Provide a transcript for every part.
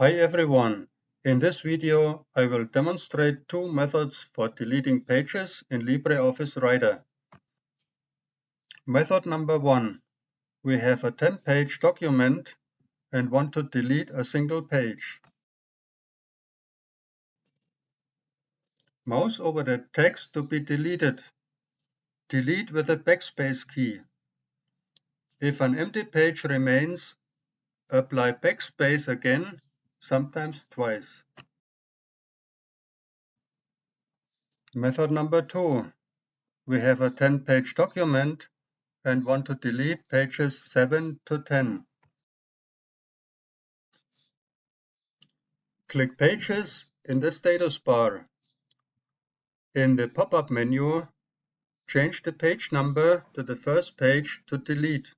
Hi everyone! In this video I will demonstrate two methods for deleting pages in LibreOffice Writer. Method number 1. We have a 10-page document and want to delete a single page. Mouse over the text to be deleted. Delete with the backspace key. If an empty page remains, apply backspace again, sometimes twice. Method number 2. We have a 10-page document and want to delete pages 7 to 10. Click Pages in the status bar. In the pop-up menu, change the page number to the first page to delete,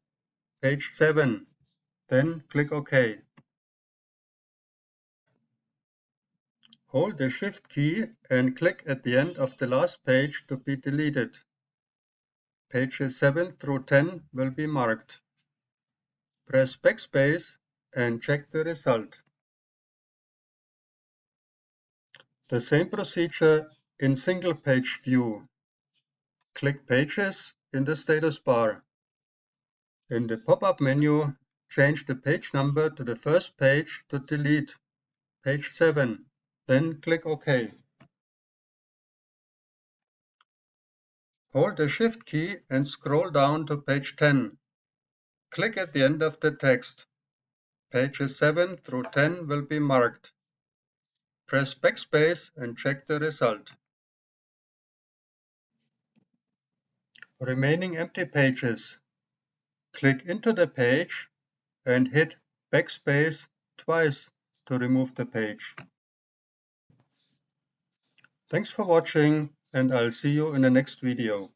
page 7. Then click OK. Hold the Shift key and click at the end of the last page to be deleted. Pages 7 through 10 will be marked. Press Backspace and check the result. The same procedure in single page view. Click Pages in the status bar. In the pop-up menu, change the page number to the first page to delete, page 7. Then click OK. Hold the Shift key and scroll down to page 10. Click at the end of the text. Pages 7 through 10 will be marked. Press Backspace and check the result. Remaining empty pages. Click into the page and hit Backspace twice to remove the page. Thanks for watching, and I'll see you in the next video.